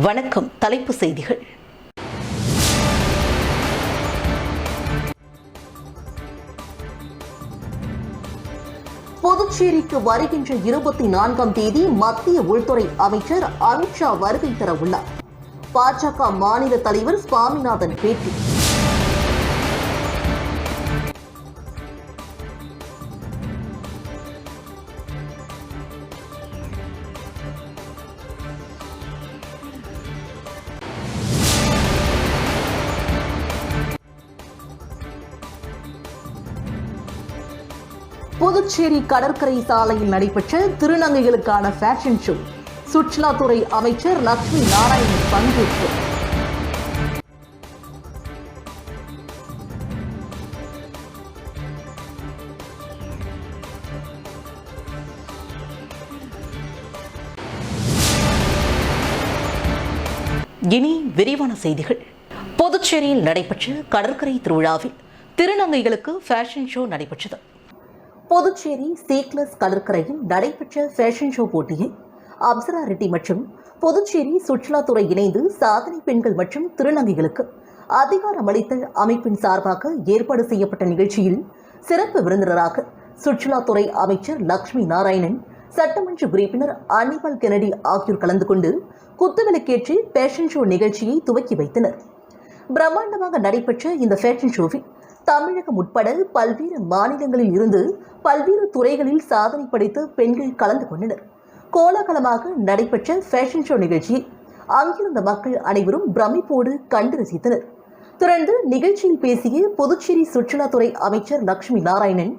வணக்கம். தலைப்புச் செய்திகள். புதுச்சேரிக்கு வருகின்ற 24ஆம் தேதி மத்திய உள்துறை அமைச்சர் அமித்ஷா வருகை தர உள்ளார். பாஜக மாநில தலைவர் சுவாமிநாதன் பேட்டி. புதுச்சேரி கடற்கரை சாலையில் நடைபெற்ற திருநங்கைகளுக்கான ஃபேஷன் ஷோ. சுற்றுலாத்துறை அமைச்சர் லட்சுமி நாராயணன் பங்கேற்பு. இனி விரிவான செய்திகள். புதுச்சேரியில் நடைபெற்ற கடற்கரை திருவிழாவில் திருநங்கைகளுக்கு ஃபேஷன் ஷோ நடைபெற்றது. புதுச்சேரி சீக்லஸ் கடற்கரையில் நடைபெற்ற ஃபேஷன் ஷோ போட்டியில் அப்சரா ரெட்டி மற்றும் புதுச்சேரி சுற்றுலாத்துறை இணைந்து சாதனை பெண்கள் மற்றும் திருநங்கைகளுக்கு அதிகாரமளித்தல் அமைப்பின் சார்பாக ஏற்பாடு செய்யப்பட்ட நிகழ்ச்சியில் சிறப்பு விருந்தினராக சுற்றுலாத்துறை அமைச்சர் லட்சுமி நாராயணன், சட்டமன்ற உறுப்பினர் அனிமல் கெனடி ஆகியோர் கலந்து கொண்டு குத்துவிளக்கேற்றி ஃபேஷன் ஷோ நிகழ்ச்சியை துவக்கி வைத்தனர். பிரம்மாண்டமாக நடைபெற்ற இந்த ஃபேஷன் ஷோவில் தமிழகம் உட்பட பல்வேறு மாநிலங்களில் இருந்து பல்வேறு துறைகளில் சாதனை படைத்த பெண்கள் கலந்து கொண்டனர். கோலாகலமாக நடைபெற்ற ஃபேஷன் ஷோ நிகழ்ச்சியை அங்கிருந்த மக்கள் அனைவரும் பிரமிப்போடு கண்டு ரசித்தனர். தொடர்ந்து நிகழ்ச்சியில் பேசிய புதுச்சேரி சுற்றுலாத்துறை அமைச்சர் லட்சுமி நாராயணன்,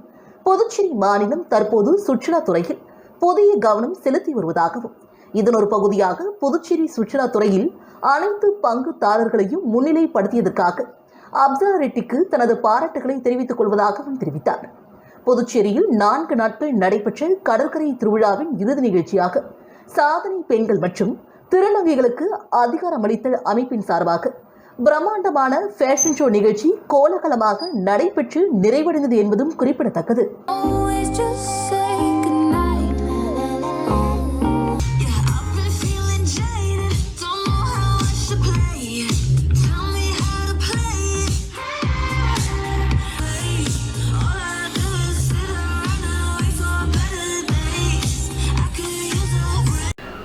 புதுச்சேரி மாநிலம் தற்போது சுற்றுலாத்துறையில் புதிய கவனம் செலுத்தி வருவதாகவும், இதன் ஒரு பகுதியாக புதுச்சேரி சுற்றுலாத்துறையில் அனைத்து பங்குதாரர்களையும் முன்னிலைப்படுத்தியதற்காக அப்சரா ரெட்டிக்கு தனது பாராட்டுகளை தெரிவித்துக் கொள்வதாகவும் தெரிவித்தார். புதுச்சேரியில் 4 நாட்கள் நடைபெற்ற கடற்கரை திருவிழாவின் இறுதி நிகழ்ச்சியாக சாதனை பெண்கள் மற்றும் திருநங்கைகளுக்கு அதிகாரமளித்தல் அமைப்பின் சார்பாக பிரம்மாண்டமான ஃபேஷன் ஷோ நிகழ்ச்சி கோலாகலமாக நடைபெற்று நிறைவடைந்தது என்பதும் குறிப்பிடத்தக்கது.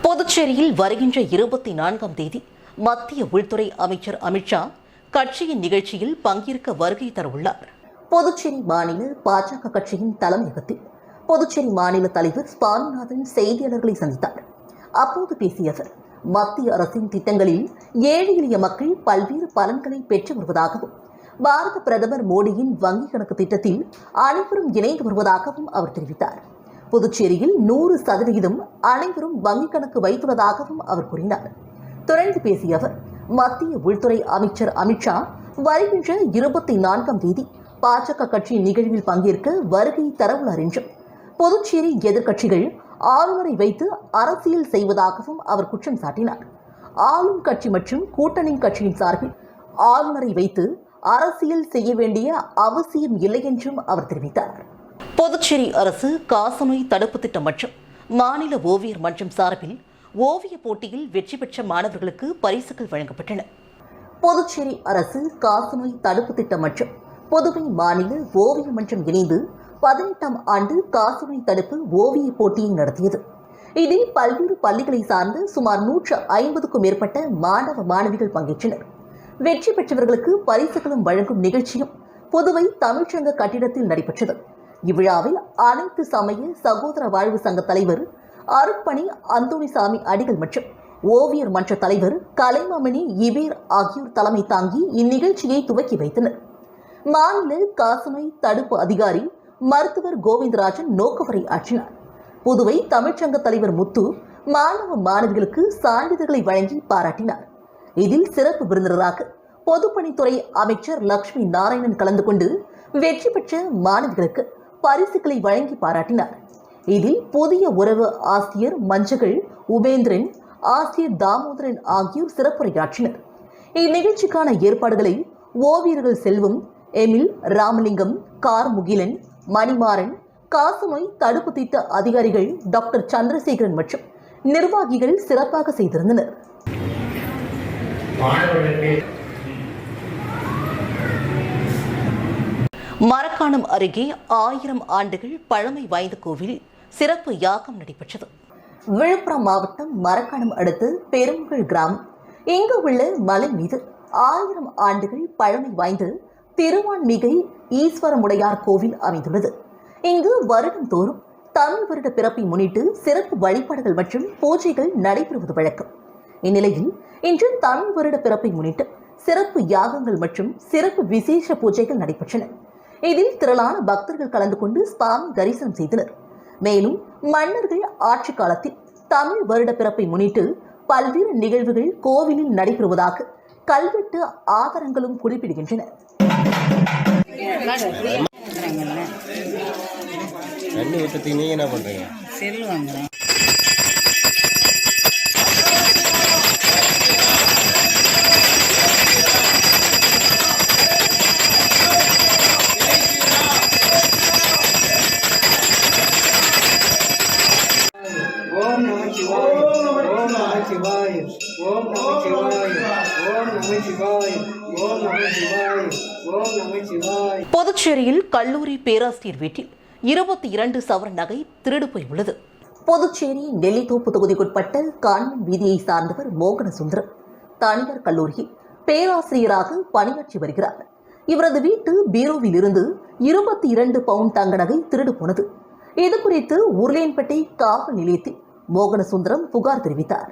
புதுச்சேரியில் வருகின்ற 24ஆம் தேதி மத்திய உள்துறை அமைச்சர் அமித்ஷா கட்சியின் நிகழ்ச்சியில் பங்கேற்க வருகை தரவுள்ளார். புதுச்சேரி மாநில பாஜக கட்சியின் தலைமையகத்தில் புதுச்சேரி மாநில தலைவர் சுவாமிநாதன் செய்தியாளர்களை சந்தித்தார். அப்போது பேசிய அவர், மத்திய அரசின் திட்டங்களில் ஏழை எளிய மக்கள் பல்வேறு பலன்களை பெற்று வருவதாகவும், பாரத பிரதமர் மோடியின் வங்கிக் கணக்கு திட்டத்தில் அனைவரும் இணைந்து வருவதாகவும் அவர் தெரிவித்தார். புதுச்சேரியில் 100% அனைவரும் வங்கிக் கணக்கு வைத்துள்ளதாகவும் அவர் கூறினார். தொடர்ந்து பேசிய அவர், மத்திய உள்துறை அமைச்சர் அமித்ஷா வருகின்ற 24ஆம் தேதி பாஜக கட்சியின் நிகழ்வில் பங்கேற்க வருகை தரவுள்ளார் என்றும், புதுச்சேரி எதிர்க்கட்சிகள் ஆளுநரை வைத்து அரசியல் செய்வதாகவும் அவர் குற்றம் சாட்டினார். ஆளும் கட்சி மற்றும் கூட்டணி கட்சியின் சார்பில் ஆளுநரை வைத்து அரசியல் செய்ய வேண்டிய அவசியம் இல்லை என்றும் அவர் தெரிவித்தார். புதுச்சேரி அரசு காசநோய் தடுப்பு திட்டம் மற்றும் மாநில ஓவியர் மன்றம் சார்பில் ஓவிய போட்டியில் வெற்றி பெற்ற மாணவர்களுக்கு பரிசுகள் வழங்கப்பட்டன. புதுச்சேரி அரசு காசநோய் தடுப்பு திட்டம் மற்றும் புதுவை மாநில ஓவிய மன்றம் இணைந்து 18ஆம் ஆண்டு காசநோய் தடுப்பு ஓவிய போட்டியை நடத்தியது. இதில் பல்வேறு பள்ளிகளை சார்ந்து சுமார் 150க்கும் மேற்பட்ட மாணவ மாணவிகள் பங்கேற்றனர். வெற்றி பெற்றவர்களுக்கு பரிசுகளும் வழங்கும் நிகழ்ச்சியும் புதுவை தமிழ்ச்சங்க கட்டிடத்தில் நடைபெற்றது. இவ்விழாவில் அனைத்து சமய சகோதர வாழ்வு சங்க தலைவர் அருட்பணி அந்தோணிசாமி அடிகள் மற்றும் ஓவியர் மன்ற தலைவர் கலைமாமணி இபேர் ஆகியோர் தலைமை தாங்கி இந்நிகழ்ச்சியை துவக்கி வைத்தனர். மாநில காசநோய் தடுப்பு அதிகாரி மருத்துவர் கோவிந்தராஜன் நோக்கவரை ஆற்றினார். புதுவை தமிழ்ச்சங்க தலைவர் முத்து மாணவ மாணவிகளுக்கு சான்றிதழ்களை வழங்கி பாராட்டினார். இதில் சிறப்பு விருந்தினராக பொதுப்பணித்துறை அமைச்சர் லட்சுமி நாராயணன் கலந்து கொண்டு வெற்றி பெற்ற மாணவிகளுக்கு பரிசுகளை வழங்கி பாராட்டினார். இதில் புதிய உறவு ஆசிரியர் மஞ்சள் உபேந்திரன், ஆசிரியர் தாமோதரன் ஆகியோர் சிறப்புரையாற்றினர். இந்நிகழ்ச்சிக்கான ஏற்பாடுகளை ஓவியர்கள் செல்வம், எமில், ராமலிங்கம், கார்முகிலன், மணிமாறன், காசநோய் தடுப்பு திட்ட அதிகாரிகள் டாக்டர் சந்திரசேகரன் மற்றும் நிர்வாகிகள் சிறப்பாக செய்திருந்தனர். மரக்காணம் அருகே 1000 ஆண்டுகள் பழமை வாய்ந்த கோவில் சிறப்பு யாகம் நடைபெற்றது. விழுப்புரம் மாவட்டம் மரக்காணம் அடுத்து பெருமுகல் கிராமம். இங்கு உள்ள மலை மீது 1000 ஆண்டுகள் பழமை வாய்ந்த திருவான்மிகை ஈஸ்வரமுடையார் கோவில் அமைந்துள்ளது. இங்கு வருடந்தோறும் தமிழ் வருட பிறப்பை முன்னிட்டு சிறப்பு வழிபாடுகள் மற்றும் பூஜைகள் நடைபெறுவது வழக்கம். இந்நிலையில் இன்று தமிழ் வருட பிறப்பை முன்னிட்டு சிறப்பு யாகங்கள் மற்றும் சிறப்பு விசேஷ பூஜைகள் நடைபெற்றன. இதில் திரளான பக்தர்கள் கலந்து கொண்டு சுவாமி தரிசனம் செய்தனர். மேலும் மன்னர்கள் ஆட்சி காலத்தில் தமிழ் வருட பிறப்பை முன்னிட்டு பல்வேறு நிகழ்வுகள் கோவிலில் நடைபெறுவதாக கல்வெட்டு ஆதாரங்களும் குறிப்பிடுகின்றன. புதுச்சேரியில் கல்லூரி பேராசிரியர் வீட்டில் 22 சவரன் நகை திருடு போய் உள்ளது. புதுச்சேரி நெல்லித்தோப்பு தொகுதிக்குட்பட்ட கான்வென்ட் வீதியை சார்ந்தவர் மோகனசுந்தரம் தனியார் கல்லூரியில் பேராசிரியராக பணியாற்றி வருகிறார். இவரது வீட்டு பீரோவில் இருந்து 22 பவுண்ட் தங்க நகை திருடு போனது. இதுகுறித்து உருளையன்பேட்டை காவல் நிலையத்தில் மோகனசுந்தரம் புகார் தெரிவித்தார்.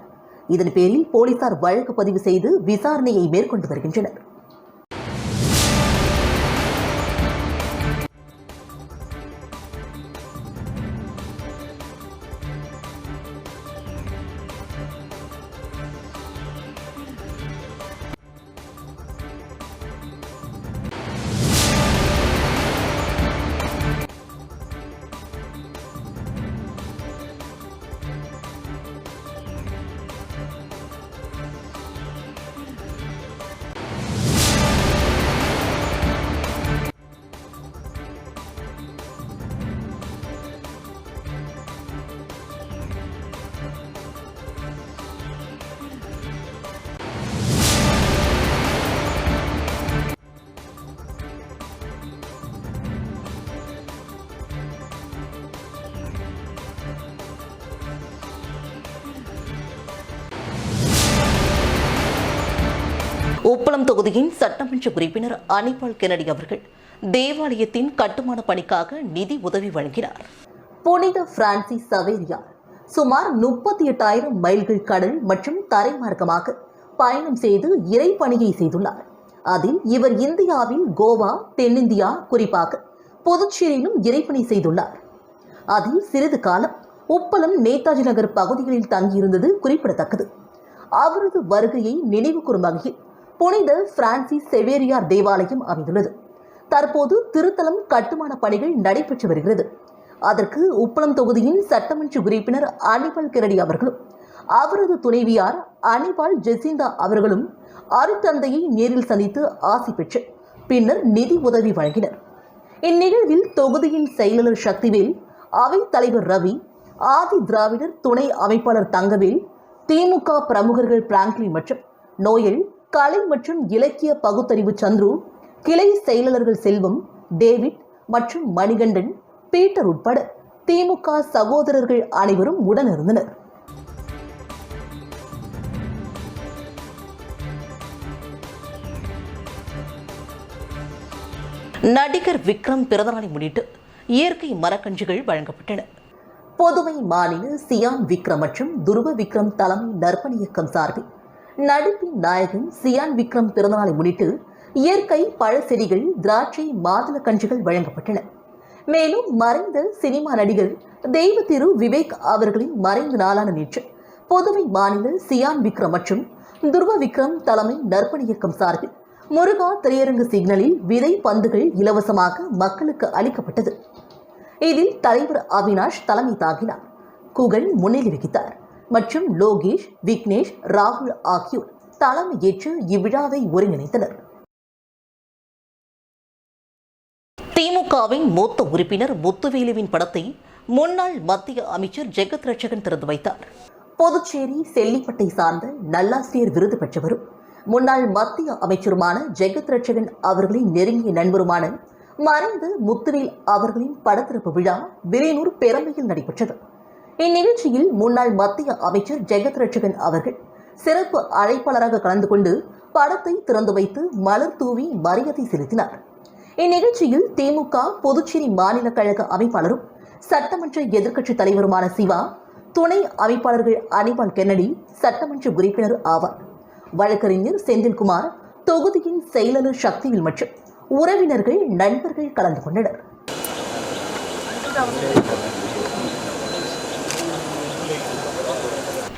இதன் பேரில் போலீசார் வழக்கு பதிவு செய்து விசாரணையை மேற்கொண்டு வருகின்றனர். உப்பளம் தொகுதியின் சட்டமன்ற உறுப்பினர் அனிபால் கென்னடி அவர்கள் தேவாலயத்தின் கட்டுமான பணிக்காக நிதி உதவி வழங்கினார். புனித பிரான்சிஸ் சவேரியார் சுமார் 38,000 மைல்கள் கடல் மற்றும் தரை மார்க்கமாக பயணம் செய்து இறைப்பணியை செய்துள்ளார். அதில் இவர் இந்தியாவில் கோவா, தென்னிந்தியா, குறிப்பாக புதுச்சேரியிலும் இறைப்பணி செய்துள்ளார். அதில் சிறிது காலம் உப்பளம், நேதாஜி நகர் பகுதிகளில் தங்கியிருந்தது குறிப்பிடத்தக்கது. அவரது வருகையை நினைவு கூறும் வகையில் புனித பிரான்சிஸ் செவேரியார் தேவாலயம் அமைந்துள்ளது. தற்போது திருத்தலம் கட்டுமான பணிகள் நடைபெற்று வருகிறது. அதற்கு உப்பளம் தொகுதியின் சட்டமன்ற உறுப்பினர் அனிபால் கென்னடி அவர்களும் அவரது துணைவியார் அனிபால் ஜெசிந்தா அவர்களும் அருட்தந்தையை நேரில் சந்தித்து ஆசி பெற்று பின்னர் நிதி உதவி வழங்கினர். இந்நிகழ்வில் தொகுதியின் செயலாளர் சக்திவேல், அவைத் தலைவர் ரவி, ஆதி திராவிடர் துணை அமைப்பாளர் தங்கவேல், திமுக பிரமுகர்கள் பிராங்க்லின் மற்றும் நோயல், கலை மற்றும் இலக்கிய பகுத்தறிவு சந்துரு, கிளை செயலாளர்கள் செல்வம், டேவிட் மற்றும் மணிகண்டன், பீட்டர் உட்பட திமுக சகோதரர்கள் அனைவரும் உடனிருந்தனர். நடிகர் விக்ரம் பிறந்தநாளை முன்னிட்டு இயற்கை மரக்கன்றுகள் வழங்கப்பட்டன. புதுவை மாநில சியான் விக்ரம் மற்றும் துருவ விக்ரம் தலைமை நற்பணி இயக்கம் சார்பில் நடிப்பின் நாயகன் சியான் விக்ரம் பிறந்தநாளை முன்னிட்டு இயற்கை பழச்செடிகள், திராட்சை, மாதுள கன்றுகள் வழங்கப்பட்டன. மேலும் மறைந்த சினிமா நடிகர் தெய்வ திரு விவேக் அவர்களின் மறைந்த நாளான நேற்று புதுவை மாநில சியான் விக்ரம் மற்றும் துருவ விக்ரம் தலைமை நற்பணி இயக்கம் சார்பில் முருகா திரையரங்கு சிக்னலில் விதை பந்துகள் இலவசமாக மக்களுக்கு அளிக்கப்பட்டது. இதில் தலைவர் அவினாஷ் தலைமை தாங்கினார். குகன் முன்னிலை வகித்தார் மற்றும் லோகேஷ், விக்னேஷ், ராகுல் ஆகியோர் தலைமையேற்று இவ்விழாவை ஒருங்கிணைத்தனர். திமுகவின் மூத்த உறுப்பினர் முத்துவேலுவின் படத்தை முன்னாள் மத்திய அமைச்சர் ஜெகத் ரட்சகன் திறந்து வைத்தார். புதுச்சேரி செல்லிப்பட்டை சார்ந்த நல்லாசிரியர் விருது பெற்றவரும் முன்னாள் மத்திய அமைச்சருமான ஜெகத் ரட்சகன் அவர்களின் நெருங்கிய நண்பருமான மறைந்த முத்துவேல் அவர்களின் படத்திறப்பு விழா விரைனூர் பெரம்பையில் நடைபெற்றது. இந்நிகழ்ச்சியில் முன்னாள் மத்திய அமைச்சர் ஜெகத் ரட்சகன் அவர்கள் சிறப்பு அழைப்பாளராக கலந்து கொண்டு படத்தை திறந்து வைத்து மலர் தூவி மரியாதை செலுத்தினார். இந்நிகழ்ச்சியில் திமுக புதுச்சேரி மாநில கழக அமைப்பாளரும் சட்டமன்ற எதிர்க்கட்சித் தலைவருமான சிவா, துணை அமைப்பாளர்கள் அனிபால் கென்னடி சட்டமன்ற உறுப்பினர் ஆவார். வழக்கறிஞர் செந்தில்குமார், தொகுதியின் செயலாளர் சக்திவேல் மற்றும் உறவினர்கள், நண்பர்கள் கலந்து கொண்டனர்.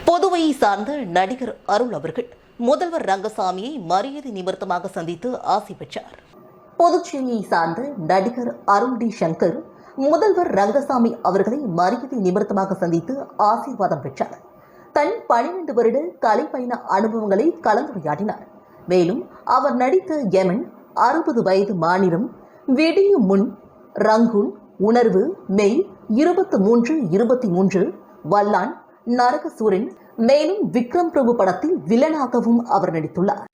புதுவையை சார்ந்த நடிகர் அருள் அவர்கள் முதல்வர் ரங்கசாமியை மரியாதை நிமித்தமாக சந்தித்து ஆசி பெற்றார். புதுச்சேரியை சார்ந்த நடிகர் அருள் டி சங்கர் முதல்வர் ரங்கசாமி அவர்களை மரியாதை நிமித்தமாக சந்தித்து ஆசீர்வாதம் பெற்றார். தன் 12 வருட கலை பயண அனுபவங்களை கலந்துரையாடினார். மேலும் அவர் நடித்த யமன், 60 வயது மாநிலம், விடியும் முன், ரங்கூன், உணர்வு, மெய், 23-23, வல்லான், நரகசூரன், மேலும் விக்ரம் பிரபு படத்தில் வில்லனாகவும் அவர் நடித்துள்ளார்.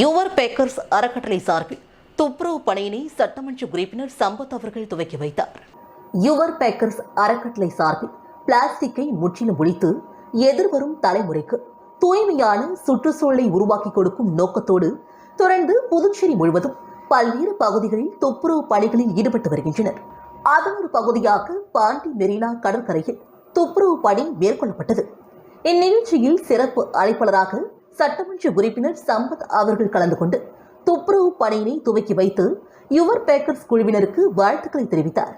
யுவர் பேக்கர்ஸ் அறக்கட்டளை சார்பில் துப்புரவு பணியினை சட்டமன்ற உறுப்பினர் சம்பத் அவர்கள் துவக்கி வைத்தார். யுவர் பேக்கர்ஸ் அறக்கட்டளை சார்பில் பிளாஸ்டிக்கை முற்றிலும் ஒழித்து எதிர்வரும் தலைமுறைக்கு தூய்மையான சுற்றுச்சூழலை உருவாக்கி கொடுக்கும் நோக்கத்தோடு தொடர்ந்து புதுச்சேரி முழுவதும் பல்வேறு பகுதிகளில் துப்புரவு பணிகளில் ஈடுபட்டு வருகின்றனர். அதன் ஒரு பகுதியாக பாண்டி மெரினா கடற்கரையில் துப்புரவு பணி மேற்கொள்ளப்பட்டது. இந்நிகழ்ச்சியில் சிறப்பு அழைப்பாளராக சட்டமன்ற உறுப்பினர் சம்பத் அவர்கள் கலந்து கொண்டு துப்புரவு பணியினை துவக்கி வைத்து யுவர் பேக்கர்ஸ் குழுவினருக்கு வாழ்த்துக்களை தெரிவித்தார்.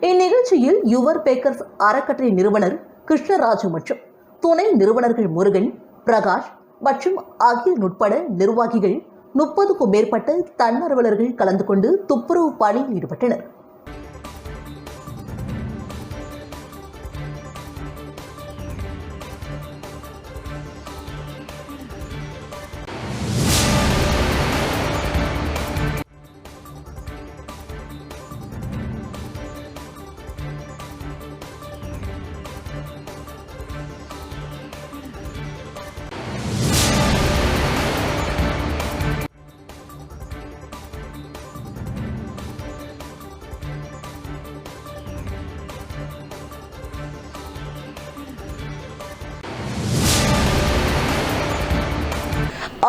இந்நிகழ்ச்சியில் யுவர் பேக்கர்ஸ் அறக்கட்டளை நிறுவனர் கிருஷ்ணராஜு மற்றும் துணை நிறுவனர்கள் முருகன், பிரகாஷ் மற்றும் அகில் உட்பட நிர்வாகிகள், 30க்கும் மேற்பட்ட தன்னார்வலர்கள் கலந்து கொண்டு துப்புரவு பணியில் ஈடுபட்டனர்.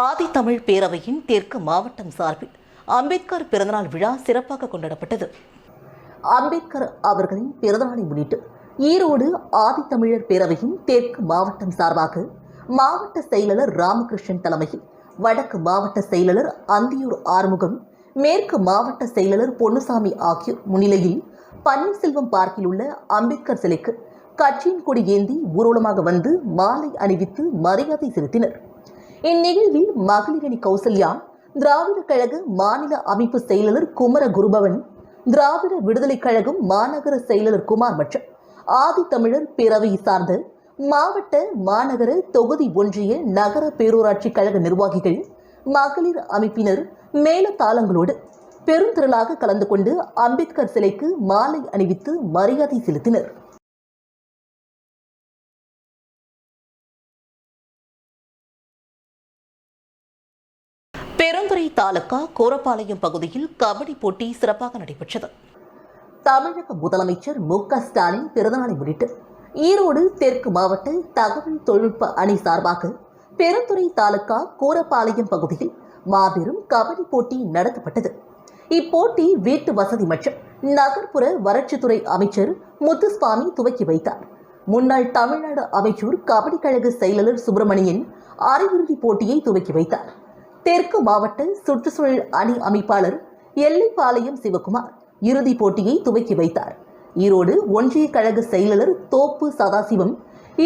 ஆதித்தமிழ் பேரவையின் தெற்கு மாவட்டம் சார்பில் அம்பேத்கர் பிறந்தநாள் விழா சிறப்பாக கொண்டாடப்பட்டது. அம்பேத்கர் அவர்களின் பிறந்தநாளை முன்னிட்டு ஈரோடு ஆதித்தமிழர் பேரவையின் தெற்கு மாவட்டம் சார்பாக மாவட்ட செயலாளர் ராமகிருஷ்ணன் தலைமையில் வடக்கு மாவட்ட செயலாளர் அந்தியூர் ஆறுமுகம், மேற்கு மாவட்ட செயலாளர் பொன்னுசாமி ஆகியோர் முன்னிலையில் பன்னீர்செல்வம் பார்க்கில் உள்ள அம்பேத்கர் சிலைக்கு கட்சியின் கொடி ஏந்தி ஊர்வலமாக வந்து மாலை அணிவித்து மரியாதை செலுத்தினர். இந்நிகழ்வில் மகளிரணி கௌசல்யா, திராவிட கழக மாநில அமைப்பு செயலாளர் குமர குருபவன், திராவிட விடுதலை கழகம் மாநகர செயலாளர் குமார் மற்றும் ஆதித்தமிழர் பேரவையை சார்ந்த மாவட்ட, மாநகர, தொகுதி, ஒன்றிய, நகர பேரூராட்சி கழக நிர்வாகிகள், மகளிர் அமைப்பினர் மேலதாளங்களோடு பெருந்திரளாக கலந்து கொண்டு அம்பேத்கர் சிலைக்கு மாலை அணிவித்து மரியாதை செலுத்தினர். பெருந்துறை தாலுகா கோரப்பாளையம் பகுதியில் கபடி போட்டி சிறப்பாக நடைபெற்றது. தமிழக முதலமைச்சர் மு.க.ஸ்டாலின் பிறந்தநாளை முன்னிட்டு ஈரோடு தெற்கு மாவட்ட தகவல் தொழில்நுட்ப அணி சார்பாக பெருந்துறை தாலுகா கோரப்பாளையம் பகுதியில் மாபெரும் கபடி போட்டி நடத்தப்பட்டது. இப்போட்டி வீட்டு வசதி மற்றும் நகர்ப்புற வறட்சித்துறை அமைச்சர் முத்துசுவாமி துவக்கி வைத்தார். முன்னாள் தமிழ்நாடு அமைச்சர் கபடி கழக செயலாளர் சுப்பிரமணியன் அரையிறுதி போட்டியை துவக்கி வைத்தார். தெற்கு மாவட்ட சுற்றுச்சூழல் அணி அமைப்பாளர் எல்லைப்பாளையம் சிவகுமார் இறுதிப் போட்டியை துவக்கி வைத்தார். ஈரோடு ஒன்றிய கழக செயலாளர் தோப்பு சதாசிவம்,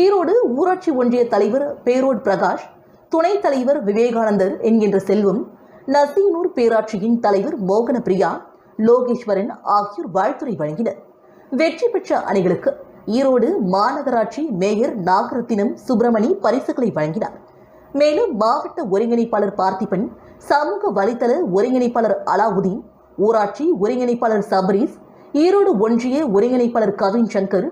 ஈரோடு ஊராட்சி ஒன்றிய தலைவர் பேரோட் பிரகாஷ், துணைத் தலைவர் விவேகானந்தர் என்கின்ற செல்வம், நசீனூர் பேராட்சியின் தலைவர் மோகன பிரியா, லோகேஸ்வரன் ஆகியோர் வாழ்த்துரை வழங்கினர். வெற்றி பெற்ற அணிகளுக்கு ஈரோடு மாநகராட்சி மேயர் நாகரத்தினம் சுப்பிரமணி பரிசுகளை வழங்கினார். மேலும் மாவட்ட ஒருங்கிணைப்பாளர் பார்த்திபன், சமூக வலைதள ஒருங்கிணைப்பாளர் அலாவுதீன், ஊராட்சி ஒருங்கிணைப்பாளர் சபரீஸ், ஈரோடு ஒன்றிய ஒருங்கிணைப்பாளர் கவின் சங்கர்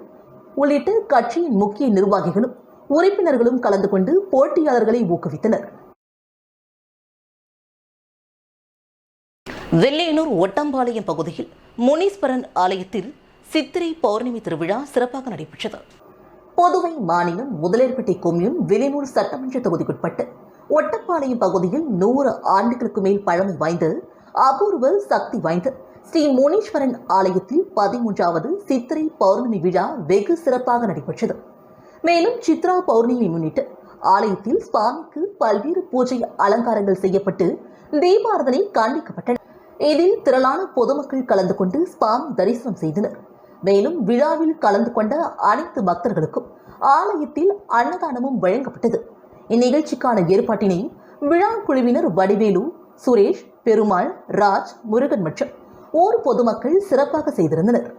உள்ளிட்ட கட்சியின் முக்கிய நிர்வாகிகளும் உறுப்பினர்களும் கலந்து கொண்டு போட்டியாளர்களை ஊக்குவித்தனர். வில்லியனூர் ஒட்டம்பாளையம் பகுதியில் முனீஸ்வரன் ஆலயத்தில் சித்திரை பௌர்ணமி திருவிழா சிறப்பாக நடைபெற்றது. புதுவை மாநிலம் முதலியார்பேட்டை கொம்யூன் வில்லியனூர் சட்டமன்ற தொகுதிக்குட்பட்டு ஒட்டப்பாளையம் பகுதியில் 100 ஆண்டுகளுக்கு மேல் பழமை வாய்ந்த அபூர்வ சக்தி வாய்ந்த ஸ்ரீ முனீஸ்வரன் ஆலயத்தில் 13வது சித்திரை பௌர்ணமி விழா வெகு சிறப்பாக நடைபெற்றது. மேலும் சித்ரா பௌர்ணமி முன்னிட்டு ஆலயத்தில் சுவாமிக்கு பல்வேறு பூஜை அலங்காரங்கள் செய்யப்பட்டு தீபாராதனை காண்பிக்கப்பட்டன. இதில் திரளான பொதுமக்கள் கலந்து கொண்டு சுவாமி தரிசனம் செய்தனர். மேலும் விழாவில் கலந்து கொண்ட அனைத்து பக்தர்களுக்கும் ஆலயத்தில் அன்னதானமும் வழங்கப்பட்டது. இந்நிகழ்ச்சிக்கான ஏற்பாட்டினை விழா குழுவினர் வடிவேலு, சுரேஷ், பெருமாள், ராஜ், முருகன் மற்றும் ஊர் பொதுமக்கள் சிறப்பாக செய்திருந்தனர்.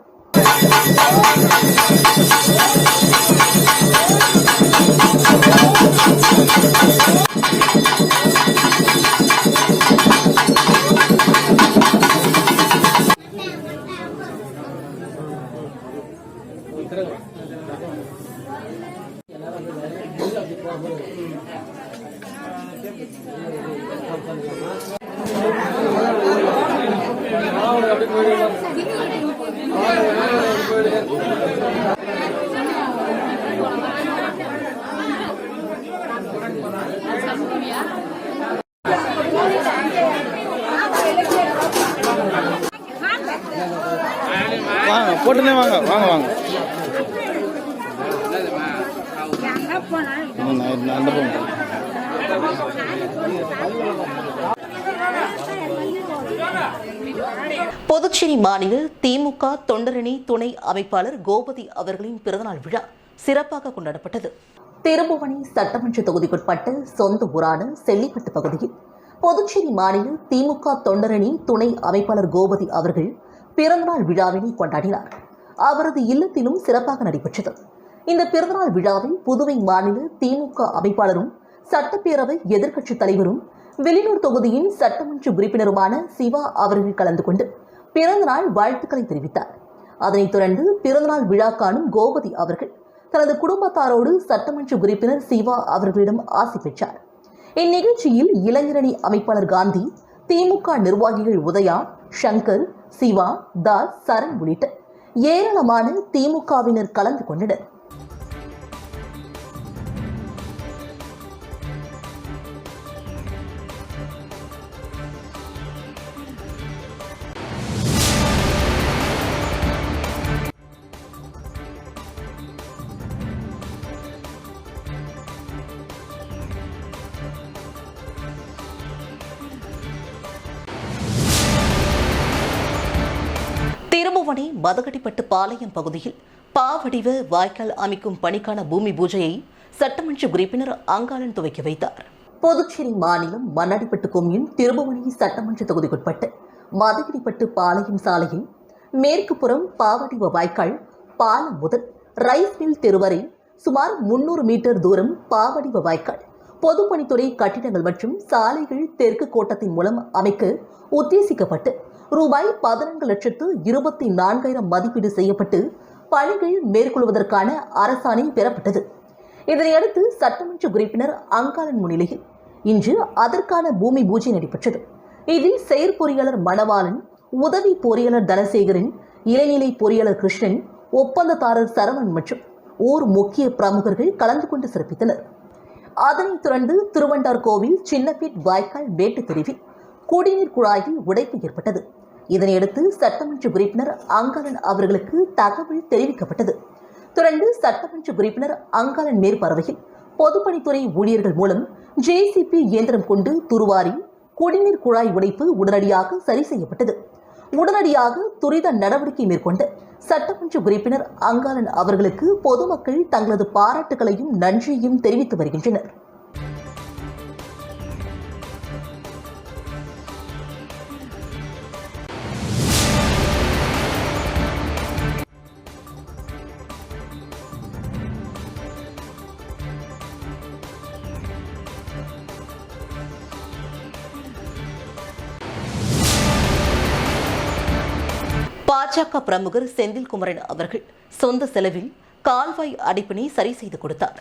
வாங்க போட்டுனே வாங்க வாங்க வாங்க அந்த புதுச்சேரி மாநில திமுக தொண்டரணி துணை அமைப்பாளர் கோபதி அவர்களின் பிறந்தநாள் விழா சிறப்பாக கொண்டாடப்பட்டது. திருபுவனை சட்டமன்ற தொகுதிக்குட்பட்ட சொந்த ஊரான செல்லிப்பட்டு பகுதியில் புதுச்சேரி மாநில திமுக தொண்டரணி துணை அமைப்பாளர் கோபதி அவர்கள் பிறந்தநாள் விழாவினை கொண்டாடினார். அவரது இல்லத்திலும் சிறப்பாக நடைபெற்றது. இந்த பிறந்தநாள் விழாவில் புதுவை மாநில திமுக அமைப்பாளரும் சட்டப்பேரவை எதிர்க்கட்சித் தலைவரும் வில்லியனூர் தொகுதியின் சட்டமன்ற உறுப்பினருமான சிவா அவர்கள் கலந்து கொண்டு பிறந்தநாள் வாழ்த்துக்களை தெரிவித்தார். அதனைத் தொடர்ந்து பிறந்தநாள் விழா காணும் கோபதி அவர்கள் தனது குடும்பத்தாரோடு சட்டமன்ற உறுப்பினர் சிவா அவர்களிடம் ஆசி பெற்றார். இந்நிகழ்ச்சியில் இளைஞரணி அமைப்பாளர் காந்தி, திமுக நிர்வாகிகள் உதயா, சங்கர், சிவா, தாஸ், சரண் உள்ளிட்ட ஏராளமான திமுகவினர் கலந்து கொண்டனர். திருபுவனை மதகடிப்பட்டு பாளையம் பகுதியில் பாவடிவ வாய்க்கால் அமைக்கும் பணிக்கான பூமி பூஜையை சட்டமன்ற உறுப்பினர் அங்காளன் துவக்கி வைத்தார். புதுச்சேரி மாநிலம் மண்ணடிப்பட்டு கொம்யூன் திருபுவனை சட்டமன்ற தொகுதிக்குட்பட்டு மதகடிப்பட்டு பாளையம் சாலையில் மேற்கு புறம் பாவடிவ வாய்க்கால் பாலம் முதல் ரைஸ் மில் தெரு வரை சுமார் 300 மீட்டர் தூரம் பாவடிவ வாய்க்கால் பொதுப்பணித்துறை கட்டிடங்கள் மற்றும் சாலைகள் தெற்கு கோட்டத்தின் மூலம் அமைக்க உத்தேசிக்கப்பட்டு ரூபாய் 14,24,000 மதிப்பீடு செய்யப்பட்டு பணிகள் மேற்கொள்வதற்கான அரசாணை பெறப்பட்டது. இதனையடுத்து சட்டமன்ற உறுப்பினர் அங்காளன் முன்னிலையில் இன்று அதற்கான பூமி பூஜை நடைபெற்றது. இதில் செயற்பொறியாளர் மணவாளன், உதவி பொறியாளர் தனசேகரன், இளநிலை பொறியாளர் கிருஷ்ணன், ஒப்பந்ததாரர் சரவணன் மற்றும் ஊர் முக்கிய பிரமுகர்கள் கலந்து கொண்டு சிறப்பித்தனர். அதனைத் தொடர்ந்து திருவண்டார் கோவில் சின்னப்பேட் வாய்க்கால் மேட்டு தெரிவில் குடிநீர் குழாயில் உடைப்பு ஏற்பட்டது. இதனையடுத்து சட்டமன்ற உறுப்பினர் அங்காளன் அவர்களுக்கு தகவல் தெரிவிக்கப்பட்டது. தொடர்ந்து சட்டமன்ற உறுப்பினர் அங்காளன் மேற்பார்வையில் பொதுப்பணித்துறை ஊழியர்கள் மூலம் ஜேசிபி இயந்திரம் கொண்டு துருவாரி குடிநீர் குழாய் உடைப்பு உடனடியாக சரி செய்யப்பட்டது. உடனடியாக துரித நடவடிக்கை மேற்கொண்ட சட்டமன்ற உறுப்பினர் அங்காளன் அவர்களுக்கு பொதுமக்கள் தங்களது பாராட்டுகளையும் நன்றியையும் தெரிவித்து வருகின்றனர். பாஜக பிரமுகர் செந்தில்குமரன் அவர்கள் சொந்த செலவில் கால்வாய் அடைப்பினை சரி செய்து கொடுத்தார்.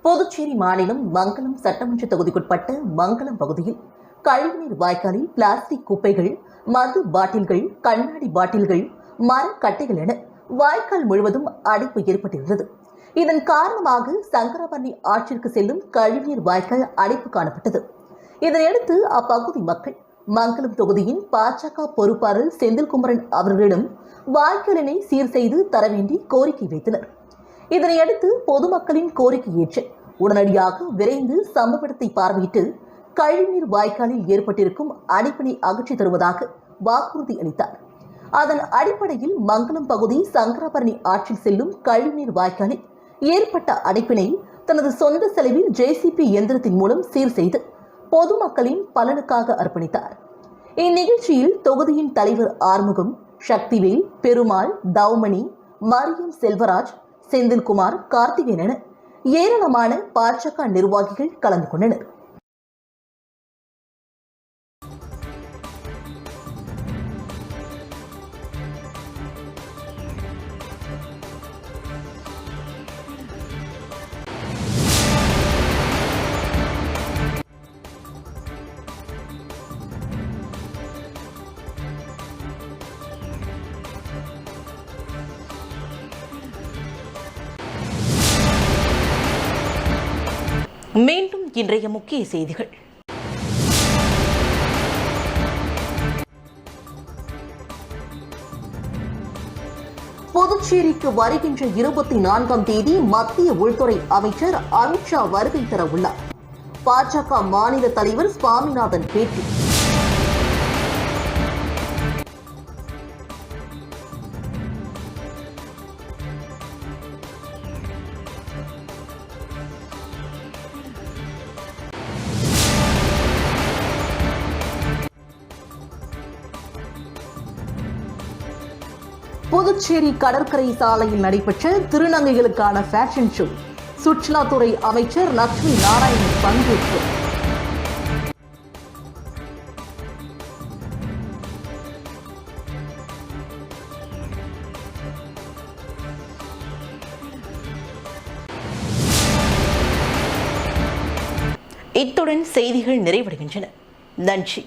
புதுச்சேரி மாநிலம் மங்கலம் சட்டமன்ற தொகுதிக்குட்பட்ட மங்கலம் பகுதியில் கழிவுநீர் வாய்க்காலில் பிளாஸ்டிக் குப்பைகள், மது பாட்டில்கள், கண்ணாடி பாட்டில்கள், மரக்கட்டைகள் என வாய்க்கால் முழுவதும் அடைப்பு ஏற்பட்டிருந்தது. இதன் காரணமாக சங்கராபரணி ஆற்றிற்கு செல்லும் கழிவுநீர் வாய்க்கால் அடைப்பு காணப்பட்டது. இதனையடுத்து அப்பகுதி மக்கள் மங்கலம் தொகுதியின் பாஜக பொறுப்பாளர் செந்தில்குமரன் அவர்களிடம் வாய்க்காலினை சீர் செய்து தர வேண்டி கோரிக்கை வைத்தனர். இதனையடுத்து பொதுமக்களின் கோரிக்கை ஏற்று உடனடியாக விரைந்து சம்பவ இடத்தை பார்வையிட்டு கழிவுநீர் வாய்க்காலில் ஏற்பட்டிருக்கும் அடைப்பினை அகற்றி தருவதாக வாக்குறுதி அளித்தார். அதன் அடிப்படையில் மங்கலம் பகுதி சங்கராபரணி ஆற்றில் செல்லும் கழிவுநீர் வாய்க்காலில் ஏற்பட்ட அடைப்பினை தனது சொந்த செலவில் ஜேசிபி இயந்திரத்தின் மூலம் சீர் செய்து பொதுமக்களின் பலனுக்காக அர்ப்பணித்தார். இந்நிகழ்ச்சியில் தொகுதியின் தலைவர் ஆறுமுகம், சக்திவேல், பெருமாள், தௌமணி, மரியம் செல்வராஜ், செந்தில்குமார், கார்த்திகேயன் என ஏராளமான பாஜக நிர்வாகிகள் கலந்து கொண்டனர். மீண்டும் இன்றைய முக்கிய செய்திகள். புதுச்சேரிக்கு வருகின்ற 24ஆம் தேதி மத்திய உள்துறை அமைச்சர் அமித்ஷா வருகை தர உள்ளார். பாஜக மாநில தலைவர் சுவாமிநாதன் பேட்டி. புதுச்சேரி கடற்கரை சாலையில் நடைபெற்ற திருநங்கைகளுக்கான ஃபேஷன் ஷோ. சுற்றுலாத்துறை அமைச்சர் லட்சுமி நாராயணன் பங்கேற்பு. இத்துடன் செய்திகள் நிறைவடைகின்றன. நன்றி.